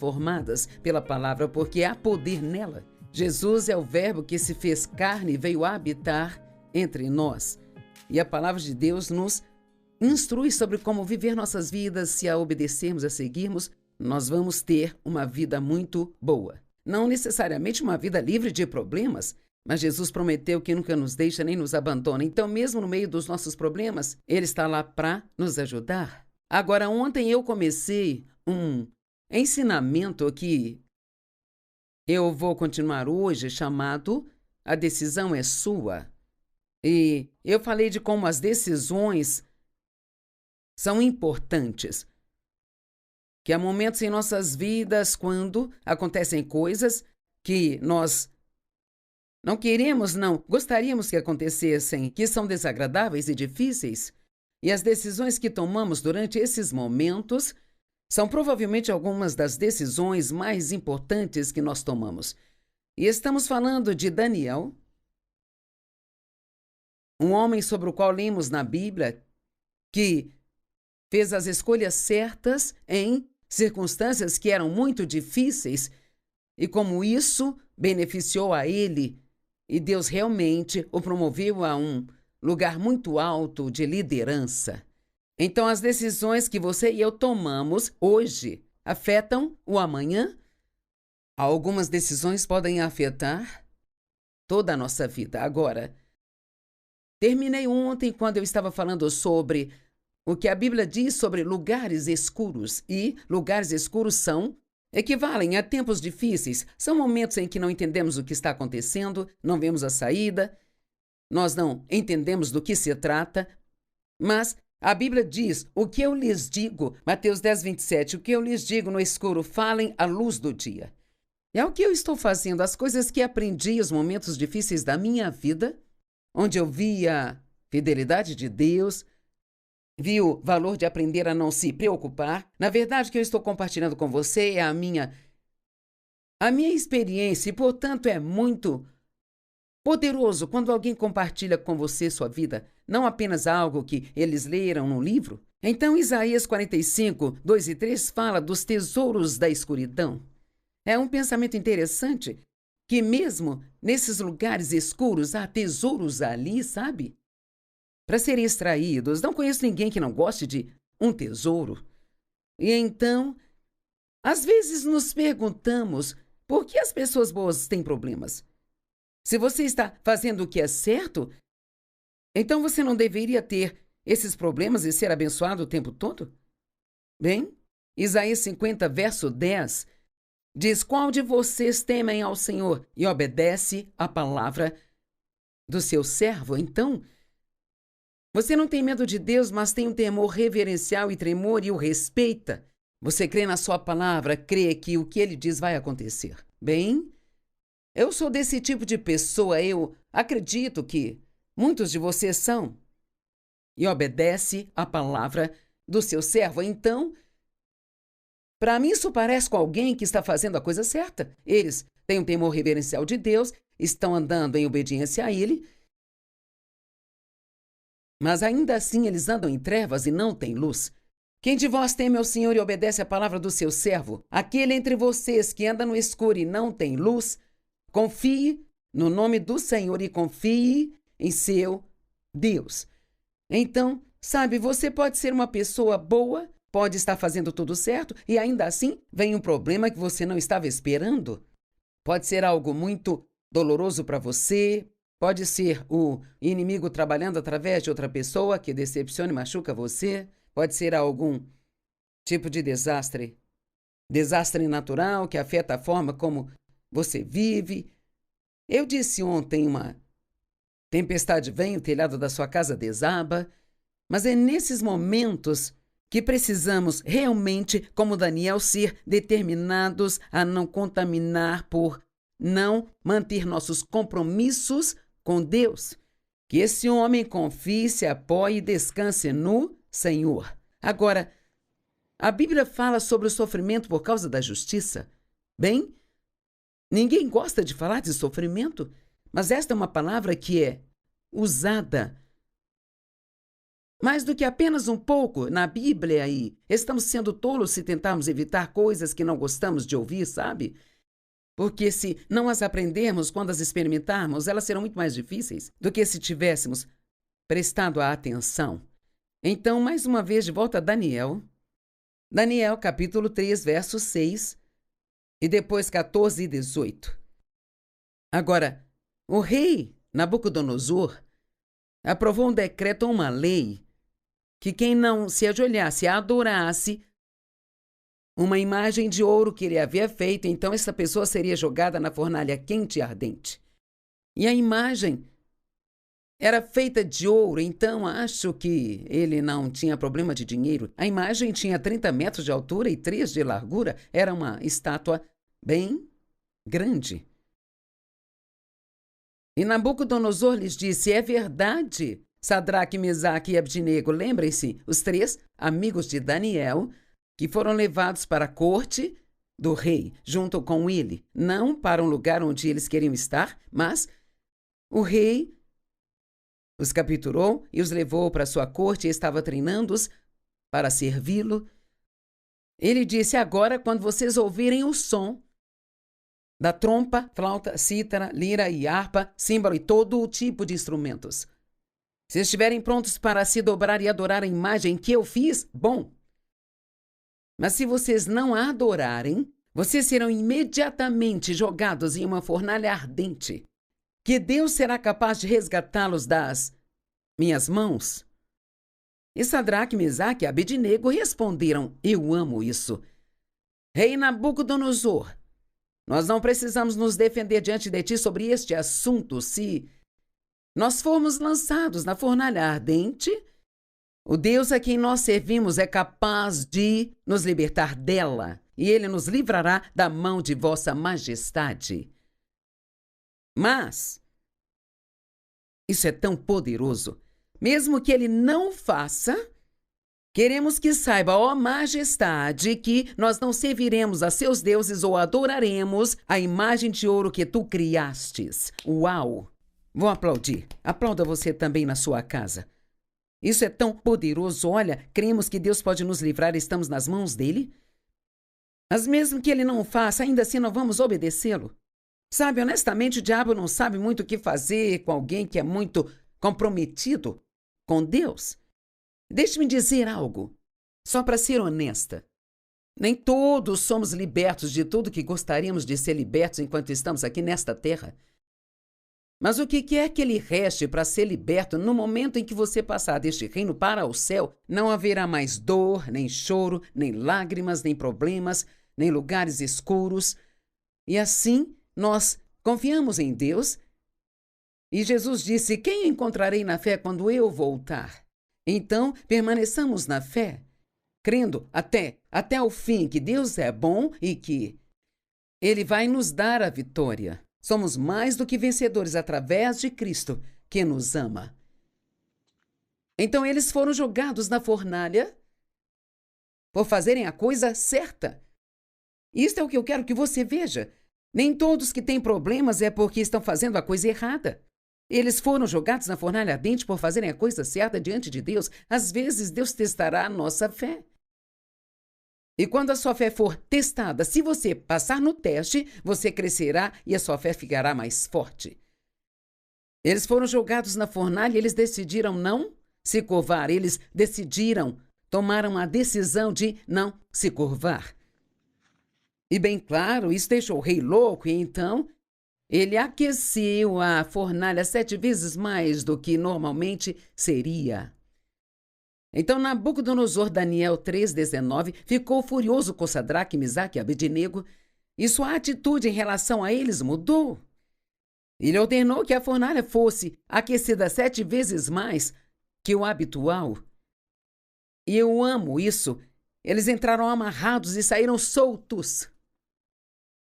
transformadas pela palavra, porque há poder nela. Jesus é o Verbo que se fez carne e veio habitar entre nós. E a palavra de Deus nos instrui sobre como viver nossas vidas. Se a obedecermos, a seguirmos, nós vamos ter uma vida muito boa. Não necessariamente uma vida livre de problemas, mas Jesus prometeu que nunca nos deixa nem nos abandona. Então, mesmo no meio dos nossos problemas, Ele está lá para nos ajudar. Agora, ontem eu comecei um ensinamento que eu vou continuar hoje, chamado A Decisão é Sua. E eu falei de como as decisões são importantes. Que há momentos em nossas vidas quando acontecem coisas que nós não queremos, não gostaríamos que acontecessem, que são desagradáveis e difíceis. E as decisões que tomamos durante esses momentos são provavelmente algumas das decisões mais importantes que nós tomamos. E estamos falando de Daniel, um homem sobre o qual lemos na Bíblia, que fez as escolhas certas em circunstâncias que eram muito difíceis, e como isso beneficiou a ele, e Deus realmente o promoveu a um lugar muito alto de liderança. Então, as decisões que você e eu tomamos hoje afetam o amanhã? Algumas decisões podem afetar toda a nossa vida. Agora, terminei ontem quando eu estava falando sobre o que a Bíblia diz sobre lugares escuros. E lugares escuros equivalem a tempos difíceis. São momentos em que não entendemos o que está acontecendo, não vemos a saída, nós não entendemos do que se trata, mas a Bíblia diz, o que eu lhes digo, Mateus 10, 27, o que eu lhes digo no escuro, falem à luz do dia. É o que eu estou fazendo, as coisas que aprendi, os momentos difíceis da minha vida, onde eu vi a fidelidade de Deus, vi o valor de aprender a não se preocupar. Na verdade, o que eu estou compartilhando com você é a minha experiência e, portanto, é muito poderoso quando alguém compartilha com você sua vida, não apenas algo que eles leram no livro. Então, Isaías 45, 2 e 3 fala dos tesouros da escuridão. É um pensamento interessante que mesmo nesses lugares escuros há tesouros ali, sabe? Para serem extraídos. Não conheço ninguém que não goste de um tesouro. E então, às vezes nos perguntamos por que as pessoas boas têm problemas. Se você está fazendo o que é certo, então você não deveria ter esses problemas e ser abençoado o tempo todo? Bem, Isaías 50, verso 10, diz: qual de vocês temem ao Senhor e obedece à palavra do seu servo? Então, você não tem medo de Deus, mas tem um temor reverencial e tremor e o respeita. Você crê na sua palavra, crê que o que ele diz vai acontecer. Bem, eu sou desse tipo de pessoa, eu acredito que muitos de vocês são. E obedece à palavra do seu servo. Então, para mim isso parece com alguém que está fazendo a coisa certa. Eles têm um temor reverencial de Deus, estão andando em obediência a Ele, mas ainda assim eles andam em trevas e não têm luz. Quem de vós teme ao Senhor e obedece à palavra do seu servo? Aquele entre vocês que anda no escuro e não tem luz, confie no nome do Senhor e confie em seu Deus. Então, sabe, você pode ser uma pessoa boa, pode estar fazendo tudo certo e ainda assim vem um problema que você não estava esperando. Pode ser algo muito doloroso para você, pode ser o inimigo trabalhando através de outra pessoa que decepciona e machuca você, pode ser algum tipo de desastre natural que afeta a forma como você vive. Eu disse ontem, uma tempestade vem, o telhado da sua casa desaba, mas é nesses momentos que precisamos realmente, como Daniel, ser determinados a não contaminar por não manter nossos compromissos com Deus. Que esse homem confie, se apoie e descanse no Senhor. Agora, a Bíblia fala sobre o sofrimento por causa da justiça. Bem, ninguém gosta de falar de sofrimento, mas esta é uma palavra que é usada Mais do que apenas um pouco na Bíblia aí. Estamos sendo tolos se tentarmos evitar coisas que não gostamos de ouvir, sabe? Porque se não as aprendermos quando as experimentarmos, elas serão muito mais difíceis do que se tivéssemos prestado a atenção. Então, mais uma vez, de volta a Daniel. Daniel, capítulo 3, verso 6, e depois 14 e 18. Agora, o rei Nabucodonosor aprovou um decreto ou uma lei que quem não se ajoelhasse, adorasse uma imagem de ouro que ele havia feito, então essa pessoa seria jogada na fornalha quente e ardente. E a imagem era feita de ouro, então acho que ele não tinha problema de dinheiro. A imagem tinha 30 metros de altura e 3 de largura. Era uma estátua bem grande. E Nabucodonosor lhes disse: é verdade, Sadraque, Mesaque e Abdinego, lembrem-se, os 3 amigos de Daniel, que foram levados para a corte do rei, junto com ele, não para um lugar onde eles queriam estar, mas o rei os capturou e os levou para sua corte e estava treinando-os para servi-lo. Ele disse: agora, quando vocês ouvirem o som da trompa, flauta, cítara, lira e harpa, símbolo e todo o tipo de instrumentos, se estiverem prontos para se dobrar e adorar a imagem que eu fiz, bom. Mas se vocês não a adorarem, vocês serão imediatamente jogados em uma fornalha ardente, que Deus será capaz de resgatá-los das minhas mãos. E Sadraque, Mesaque e Abednego responderam: eu amo isso. Rei Nabucodonosor, nós não precisamos nos defender diante de ti sobre este assunto. Se nós formos lançados na fornalha ardente, o Deus a quem nós servimos é capaz de nos libertar dela, e ele nos livrará da mão de vossa majestade. Mas isso é tão poderoso, mesmo que ele não faça, queremos que saiba, ó majestade, que nós não serviremos a seus deuses ou adoraremos a imagem de ouro que tu criastes. Uau! Vou aplaudir. Aplauda você também na sua casa. Isso é tão poderoso. Olha, cremos que Deus pode nos livrar e estamos nas mãos dele? Mas mesmo que ele não o faça, ainda assim não vamos obedecê-lo. Sabe, honestamente, o diabo não sabe muito o que fazer com alguém que é muito comprometido com Deus. Deixe-me dizer algo, só para ser honesta. Nem todos somos libertos de tudo que gostaríamos de ser libertos enquanto estamos aqui nesta terra. Mas o que quer que lhe reste para ser liberto, no momento em que você passar deste reino para o céu, não haverá mais dor, nem choro, nem lágrimas, nem problemas, nem lugares escuros. E assim, nós confiamos em Deus. E Jesus disse: quem encontrarei na fé quando eu voltar? Então, permaneçamos na fé, crendo até o fim que Deus é bom e que Ele vai nos dar a vitória. Somos mais do que vencedores através de Cristo, que nos ama. Então eles foram jogados na fornalha por fazerem a coisa certa. Isto é o que eu quero que você veja. Nem todos que têm problemas é porque estão fazendo a coisa errada. Eles foram jogados na fornalha ardente por fazerem a coisa certa diante de Deus. Às vezes, Deus testará a nossa fé. E quando a sua fé for testada, se você passar no teste, você crescerá e a sua fé ficará mais forte. Eles foram jogados na fornalha e eles decidiram não se curvar. Eles tomaram a decisão de não se curvar. E bem claro, isso deixou o rei louco e então ele aqueceu a fornalha 7 vezes mais do que normalmente seria. Então Nabucodonosor, Daniel 3,19, ficou furioso com Sadraque, Mesaque e Abednego, e sua atitude em relação a eles mudou. Ele ordenou que a fornalha fosse aquecida 7 vezes mais que o habitual. E eu amo isso. Eles entraram amarrados e saíram soltos.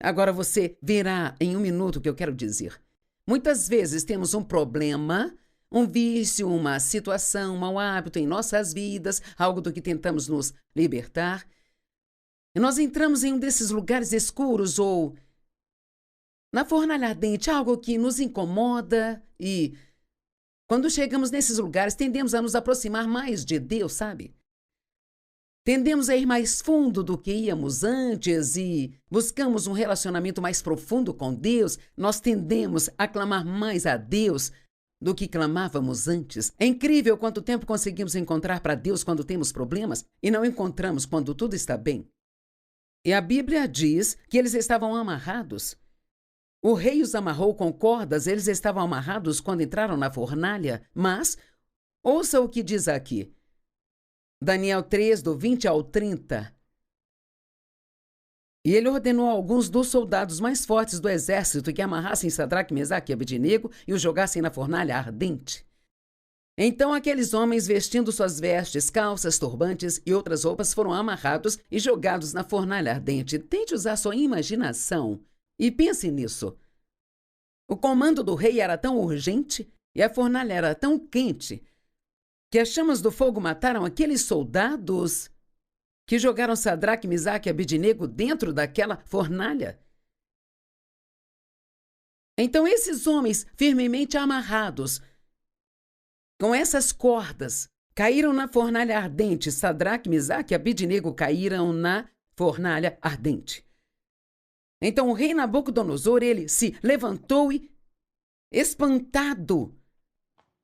Agora você verá em um minuto o que eu quero dizer. Muitas vezes temos um problema, um vício, uma situação, um mau hábito em nossas vidas, algo do que tentamos nos libertar. E nós entramos em um desses lugares escuros ou na fornalha ardente, algo que nos incomoda e Quando chegamos nesses lugares, tendemos a nos aproximar mais de Deus, sabe? Tendemos a ir mais fundo do que íamos antes e buscamos um relacionamento mais profundo com Deus. Nós tendemos a clamar mais a Deus do que clamávamos antes. É incrível quanto tempo conseguimos encontrar para Deus quando temos problemas e não encontramos quando tudo está bem. E a Bíblia diz que eles estavam amarrados. O rei os amarrou com cordas, eles estavam amarrados quando entraram na fornalha. Mas, ouça o que diz aqui. Daniel 3, do 20 ao 30. E ele ordenou a alguns dos soldados mais fortes do exército que amarrassem Sadraque, Mesaque e Abednego e os jogassem na fornalha ardente. Então aqueles homens, vestindo suas vestes, calças, turbantes e outras roupas, foram amarrados e jogados na fornalha ardente. Tente usar sua imaginação e pense nisso. O comando do rei era tão urgente e a fornalha era tão quente que as chamas do fogo mataram aqueles soldados que jogaram Sadraque, Mesaque e Abednego dentro daquela fornalha. Então esses homens, firmemente amarrados, com essas cordas, caíram na fornalha ardente. Sadraque, Mesaque e Abednego caíram na fornalha ardente. Então o rei Nabucodonosor, ele se levantou e, espantado,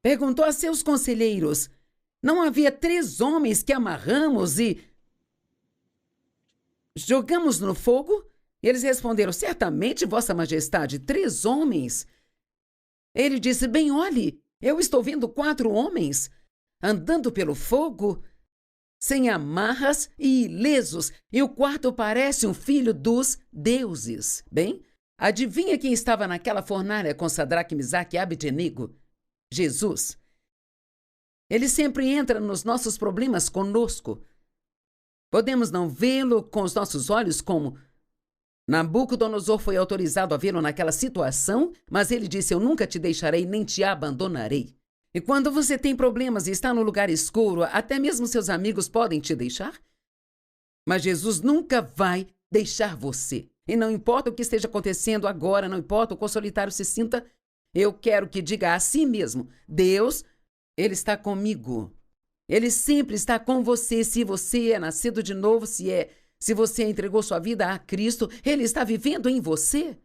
perguntou a seus conselheiros: não havia 3 homens que amarramos e jogamos no fogo? Eles responderam: certamente, Vossa Majestade, 3 homens. Ele disse: bem, olhe, eu estou vendo 4 homens andando pelo fogo, sem amarras e ilesos, e o quarto parece um filho dos deuses. Bem, adivinha quem estava naquela fornalha com Sadraque, Mesaque e Abednego? Jesus. Ele sempre entra nos nossos problemas conosco. Podemos não vê-lo com os nossos olhos, como Nabucodonosor foi autorizado a vê-lo naquela situação, mas ele disse: eu nunca te deixarei nem te abandonarei. E quando você tem problemas e está no lugar escuro, até mesmo seus amigos podem te deixar. Mas Jesus nunca vai deixar você. E não importa o que esteja acontecendo agora, não importa o quão solitário se sinta, eu quero que diga a si mesmo: Deus, Ele está comigo. Ele sempre está com você. Se você é nascido de novo, se você entregou sua vida a Cristo, Ele está vivendo em você.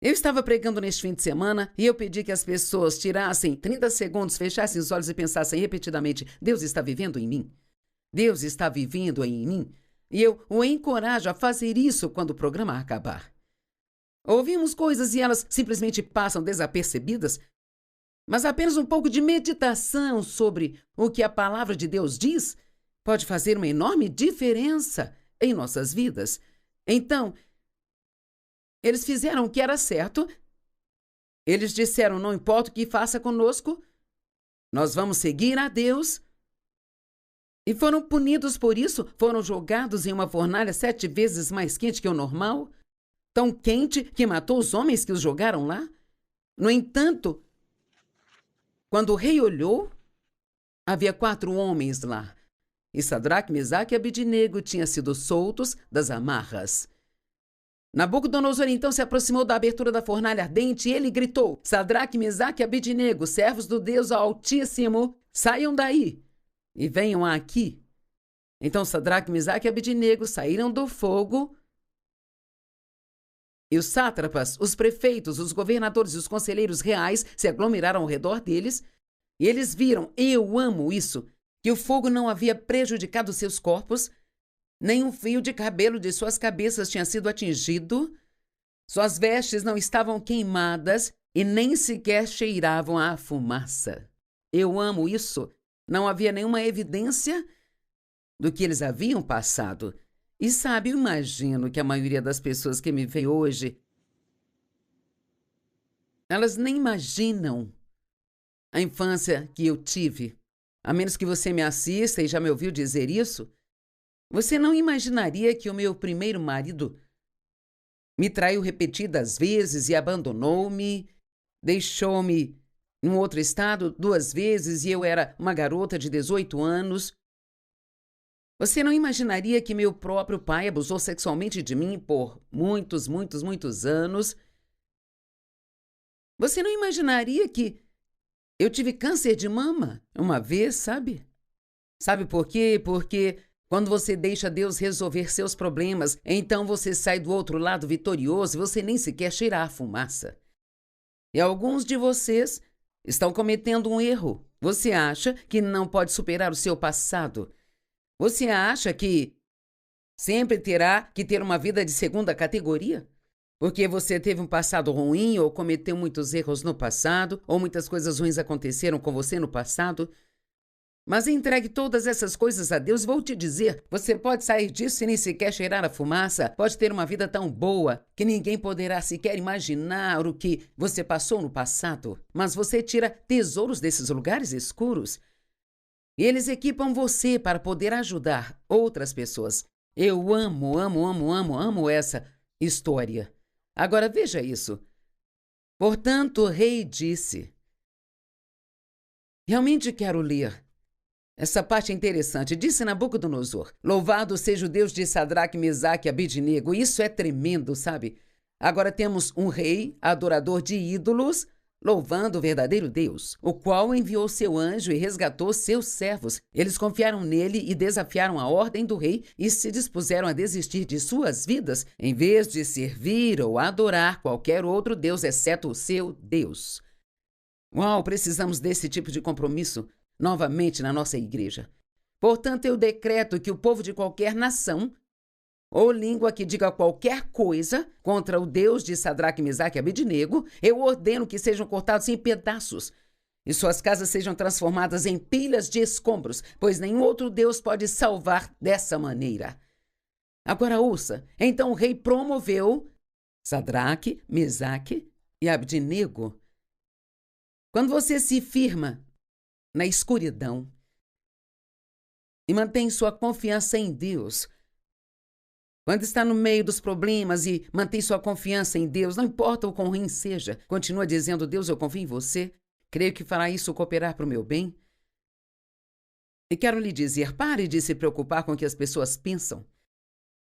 Eu estava pregando neste fim de semana e eu pedi que as pessoas tirassem 30 segundos, fechassem os olhos e pensassem repetidamente: Deus está vivendo em mim. Deus está vivendo em mim. E eu o encorajo a fazer isso quando o programa acabar. Ouvimos coisas e elas simplesmente passam desapercebidas, mas apenas um pouco de meditação sobre o que a palavra de Deus diz pode fazer uma enorme diferença em nossas vidas. Então, eles fizeram o que era certo. Eles disseram: não importa o que faça conosco, nós vamos seguir a Deus. E foram punidos por isso, foram jogados em uma fornalha 7 vezes mais quente que o normal, tão quente que matou os homens que os jogaram lá. No entanto, quando o rei olhou, havia 4 homens lá, e Sadraque, Mesaque e Abednego tinham sido soltos das amarras. Nabucodonosor então se aproximou da abertura da fornalha ardente e ele gritou: Sadraque, Mesaque e Abednego, servos do Deus Altíssimo, saiam daí e venham aqui. Então Sadraque, Mesaque e Abednego saíram do fogo, e os sátrapas, os prefeitos, os governadores e os conselheiros reais se aglomeraram ao redor deles, e eles viram, eu amo isso, que o fogo não havia prejudicado seus corpos, nem um fio de cabelo de suas cabeças tinha sido atingido, suas vestes não estavam queimadas e nem sequer cheiravam a fumaça. Eu amo isso. Não havia nenhuma evidência do que eles haviam passado. E sabe, eu imagino que a maioria das pessoas que me vê hoje, elas nem imaginam a infância que eu tive. A menos que você me assista e já me ouviu dizer isso, você não imaginaria que o meu primeiro marido me traiu repetidas vezes e abandonou-me, deixou-me num outro estado 2 vezes e eu era uma garota de 18 anos. Você não imaginaria que meu próprio pai abusou sexualmente de mim por muitos anos. Você não imaginaria que Eu tive câncer de mama uma vez, sabe? Sabe por quê? Porque quando você deixa Deus resolver seus problemas, então você sai do outro lado vitorioso e você nem sequer cheirar a fumaça. E alguns de vocês estão cometendo um erro. Você acha que não pode superar o seu passado. Você acha que sempre terá que ter uma vida de segunda categoria? Porque você teve um passado ruim ou cometeu muitos erros no passado, ou muitas coisas ruins aconteceram com você no passado. Mas entregue todas essas coisas a Deus, vou te dizer, você pode sair disso e nem sequer cheirar a fumaça, pode ter uma vida tão boa que ninguém poderá sequer imaginar o que você passou no passado. Mas você tira tesouros desses lugares escuros e eles equipam você para poder ajudar outras pessoas. Eu amo essa história. Agora veja isso. Portanto, o rei disse... Realmente quero ler. Essa parte é interessante. Disse Nabucodonosor: louvado seja o Deus de Sadraque, Mesaque e Abednego. Isso é tremendo, sabe? Agora temos um rei, adorador de ídolos, louvando o verdadeiro Deus, o qual enviou seu anjo e resgatou seus servos. Eles confiaram nele e desafiaram a ordem do rei e se dispuseram a desistir de suas vidas, em vez de servir ou adorar qualquer outro Deus, exceto o seu Deus. Uau, precisamos desse tipo de compromisso novamente na nossa igreja. Portanto, eu decreto que o povo de qualquer nação ou língua que diga qualquer coisa contra o Deus de Sadraque, Mesaque e Abednego, eu ordeno que sejam cortados em pedaços e suas casas sejam transformadas em pilhas de escombros, pois nenhum outro Deus pode salvar dessa maneira. Agora ouça, então o rei promoveu Sadraque, Mesaque e Abednego. Quando você se firma na escuridão e mantém sua confiança em Deus, quando está no meio dos problemas e mantém sua confiança em Deus, não importa o quão ruim seja, continua dizendo: Deus, eu confio em você, creio que fará isso cooperar para o meu bem. E quero lhe dizer, pare de se preocupar com o que as pessoas pensam.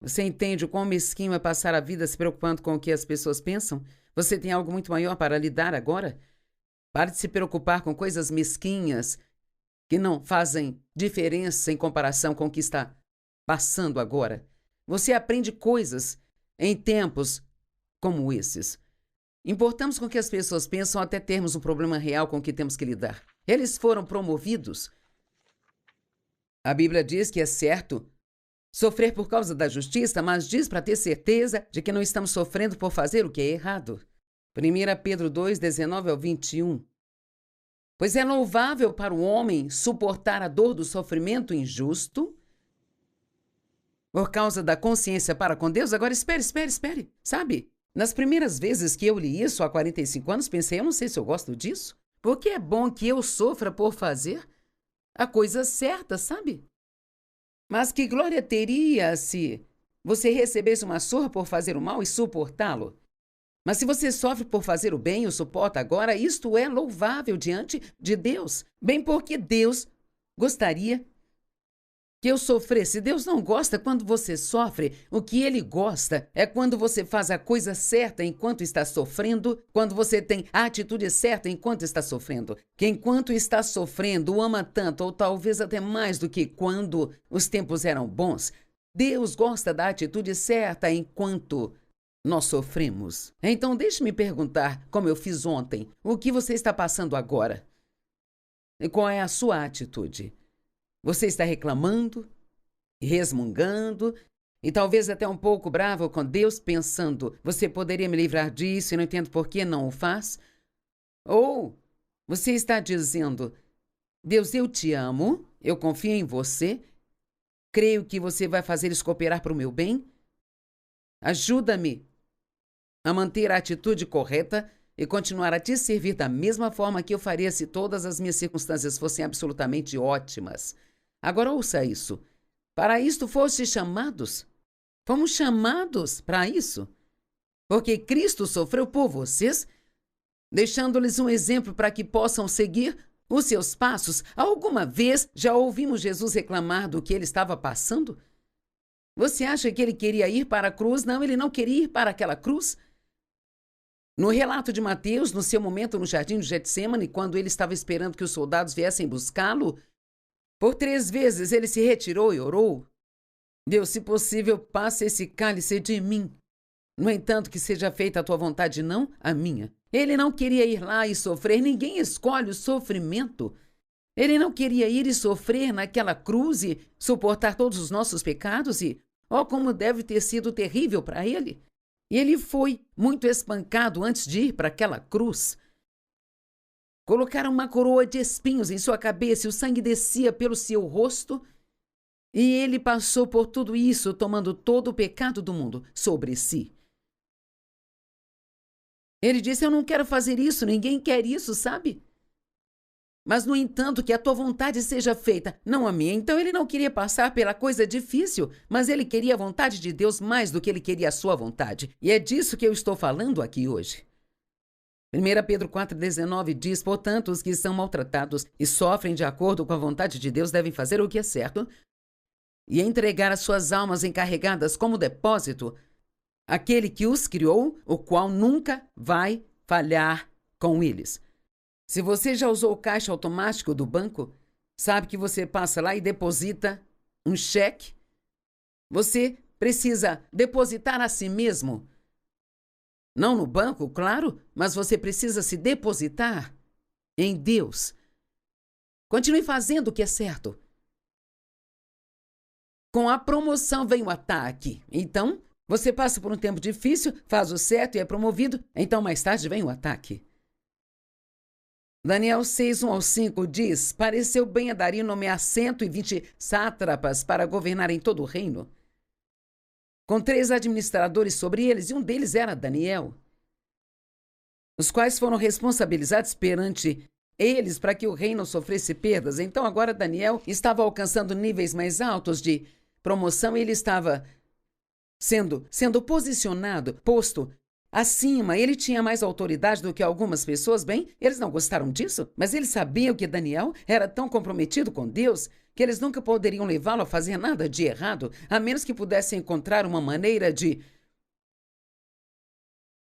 Você entende o quão mesquinho é passar a vida se preocupando com o que as pessoas pensam? Você tem algo muito maior para lidar agora? Pare de se preocupar com coisas mesquinhas que não fazem diferença em comparação com o que está passando agora. Você aprende coisas em tempos como esses. Importamos com o que as pessoas pensam até termos um problema real com o que temos que lidar. Eles foram promovidos. A Bíblia diz que é certo sofrer por causa da justiça, mas diz para ter certeza de que não estamos sofrendo por fazer o que é errado. 1 Pedro 2, 19 ao 21. Pois é louvável para o homem suportar a dor do sofrimento injusto por causa da consciência para com Deus. Agora, espere. Sabe, nas primeiras vezes que eu li isso, há 45 anos, pensei, eu não sei se eu gosto disso. Porque é bom que eu sofra por fazer a coisa certa, sabe? Mas que glória teria se você recebesse uma surra por fazer o mal e suportá-lo? Mas se você sofre por fazer o bem e o suporta agora, isto é louvável diante de Deus. Bem porque Deus gostaria que eu sofresse. Deus não gosta quando você sofre. O que Ele gosta é quando você faz a coisa certa enquanto está sofrendo, quando você tem a atitude certa enquanto está sofrendo. Que enquanto está sofrendo, o ama tanto, ou talvez até mais do que quando os tempos eram bons. Deus gosta da atitude certa enquanto nós sofremos. Então deixe-me perguntar, como eu fiz ontem, o que você está passando agora? E qual é a sua atitude? Você está reclamando, resmungando e talvez até um pouco bravo com Deus, pensando: você poderia me livrar disso e não entendo por que não o faz? Ou você está dizendo: Deus, eu te amo, eu confio em você, creio que você vai fazer isso cooperar para o meu bem? Ajuda-me a manter a atitude correta e continuar a te servir da mesma forma que eu faria se todas as minhas circunstâncias fossem absolutamente ótimas. Agora ouça isso. Para isto fostes chamados? Fomos chamados para isso? Porque Cristo sofreu por vocês, deixando-lhes um exemplo para que possam seguir os seus passos. Alguma vez já ouvimos Jesus reclamar do que ele estava passando? Você acha que ele queria ir para a cruz? Não, ele não queria ir para aquela cruz. No relato de Mateus, no seu momento no jardim de Getsêmani, quando ele estava esperando que os soldados viessem buscá-lo, por 3 vezes ele se retirou e orou: Deus, se possível, passe esse cálice de mim. No entanto, que seja feita a tua vontade, não a minha. Ele não queria ir lá e sofrer. Ninguém escolhe o sofrimento. Ele não queria ir e sofrer naquela cruz e suportar todos os nossos pecados e, como deve ter sido terrível para ele. E ele foi muito espancado antes de ir para aquela cruz. Colocaram uma coroa de espinhos em sua cabeça e o sangue descia pelo seu rosto. E ele passou por tudo isso, tomando todo o pecado do mundo sobre si. Ele disse: eu não quero fazer isso, ninguém quer isso, sabe? Mas, no entanto, que a tua vontade seja feita, não a minha. Então ele não queria passar pela coisa difícil, mas ele queria a vontade de Deus mais do que ele queria a sua vontade. E é disso que eu estou falando aqui hoje. 1 Pedro 4,19 diz: portanto, os que são maltratados e sofrem de acordo com a vontade de Deus devem fazer o que é certo e entregar as suas almas encarregadas como depósito àquele que os criou, o qual nunca vai falhar com eles. Se você já usou o caixa automático do banco, sabe que você passa lá e deposita um cheque. Você precisa depositar a si mesmo. Não no banco, claro, mas você precisa se depositar em Deus. Continue fazendo o que é certo. Com a promoção vem o ataque. Então, você passa por um tempo difícil, faz o certo e é promovido. Então, mais tarde vem o ataque. Daniel 6, 1-5 diz: pareceu bem a Dario nomear 120 sátrapas para governar em todo o reino, com 3 administradores sobre eles, e um deles era Daniel, os quais foram responsabilizados perante eles para que o reino sofresse perdas. Então agora Daniel estava alcançando níveis mais altos de promoção e ele estava sendo posicionado, posto acima. Ele tinha mais autoridade do que algumas pessoas. Bem, eles não gostaram disso, mas eles sabiam que Daniel era tão comprometido com Deus que eles nunca poderiam levá-lo a fazer nada de errado, a menos que pudessem encontrar uma maneira de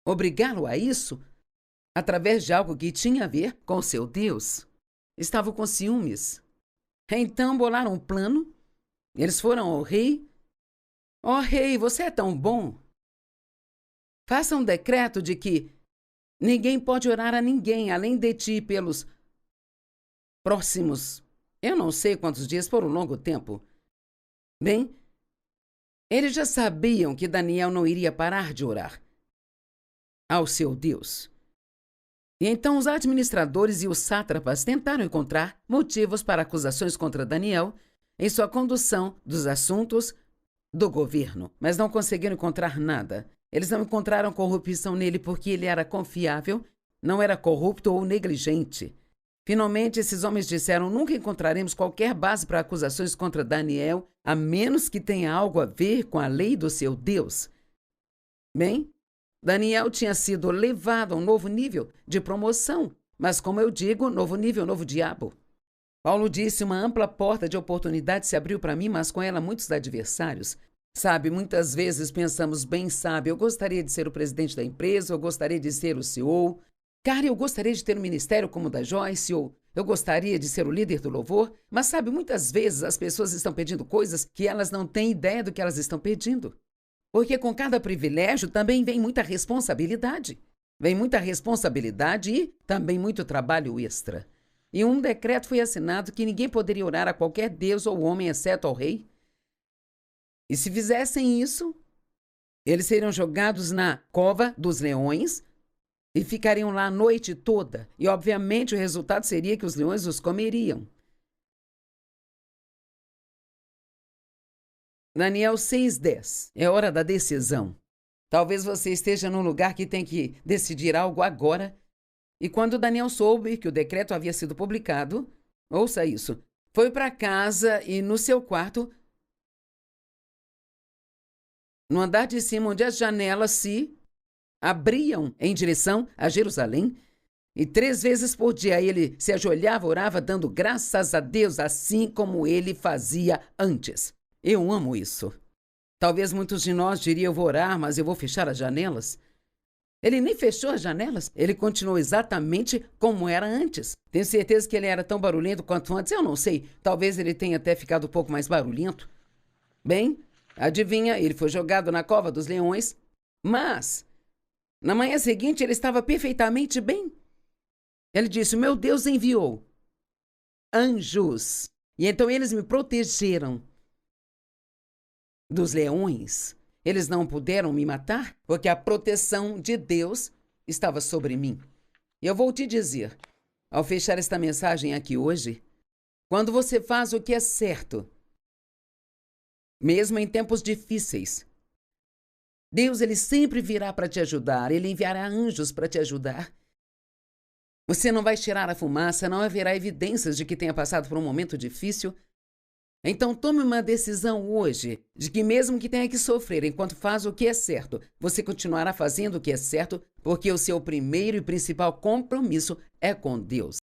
obrigá-lo a isso através de algo que tinha a ver com seu Deus. Estavam com ciúmes. Então bolaram um plano. Eles foram ao rei. Ó rei, você é tão bom. Faça um decreto de que ninguém pode orar a ninguém além de ti pelos próximos, eu não sei quantos dias, por um longo tempo. Bem, eles já sabiam que Daniel não iria parar de orar ao seu Deus. E então os administradores e os sátrapas tentaram encontrar motivos para acusações contra Daniel em sua condução dos assuntos do governo, mas não conseguiram encontrar nada. Eles não encontraram corrupção nele porque ele era confiável, não era corrupto ou negligente. Finalmente, esses homens disseram: nunca encontraremos qualquer base para acusações contra Daniel, a menos que tenha algo a ver com a lei do seu Deus. Bem, Daniel tinha sido levado a um novo nível de promoção, mas, como eu digo, novo nível, novo diabo. Paulo disse: uma ampla porta de oportunidade se abriu para mim, mas com ela muitos adversários. Sabe, muitas vezes pensamos: bem, sabe, eu gostaria de ser o presidente da empresa, eu gostaria de ser o CEO. Cara, eu gostaria de ter um ministério como o da Joyce, ou eu gostaria de ser o líder do louvor. Mas, sabe, muitas vezes as pessoas estão pedindo coisas que elas não têm ideia do que elas estão pedindo. Porque com cada privilégio também vem muita responsabilidade. Vem muita responsabilidade e também muito trabalho extra. E um decreto foi assinado que ninguém poderia orar a qualquer deus ou homem, exceto ao rei. E se fizessem isso, eles seriam jogados na cova dos leões e ficariam lá a noite toda. E, obviamente, o resultado seria que os leões os comeriam. Daniel 6:10. É hora da decisão. Talvez você esteja num lugar que tem que decidir algo agora. E quando Daniel soube que o decreto havia sido publicado, ouça isso, foi para casa e no seu quarto, no andar de cima, onde as janelas se abriam em direção a Jerusalém, e 3 vezes por dia ele se ajoelhava, orava, dando graças a Deus, assim como ele fazia antes. Eu amo isso. Talvez muitos de nós diriam: eu vou orar, mas eu vou fechar as janelas. Ele nem fechou as janelas. Ele continuou exatamente como era antes. Tenho certeza que ele era tão barulhento quanto antes. Eu não sei. Talvez ele tenha até ficado um pouco mais barulhento. Bem, adivinha, ele foi jogado na cova dos leões. Mas, na manhã seguinte, ele estava perfeitamente bem. Ele disse: meu Deus enviou anjos. E então eles me protegeram dos leões. Eles não puderam me matar porque a proteção de Deus estava sobre mim. E eu vou te dizer, ao fechar esta mensagem aqui hoje, quando você faz o que é certo, mesmo em tempos difíceis, Deus ele sempre virá para te ajudar, ele enviará anjos para te ajudar. Você não vai tirar a fumaça, não haverá evidências de que tenha passado por um momento difícil. Então tome uma decisão hoje de que mesmo que tenha que sofrer enquanto faz o que é certo, você continuará fazendo o que é certo porque o seu primeiro e principal compromisso é com Deus.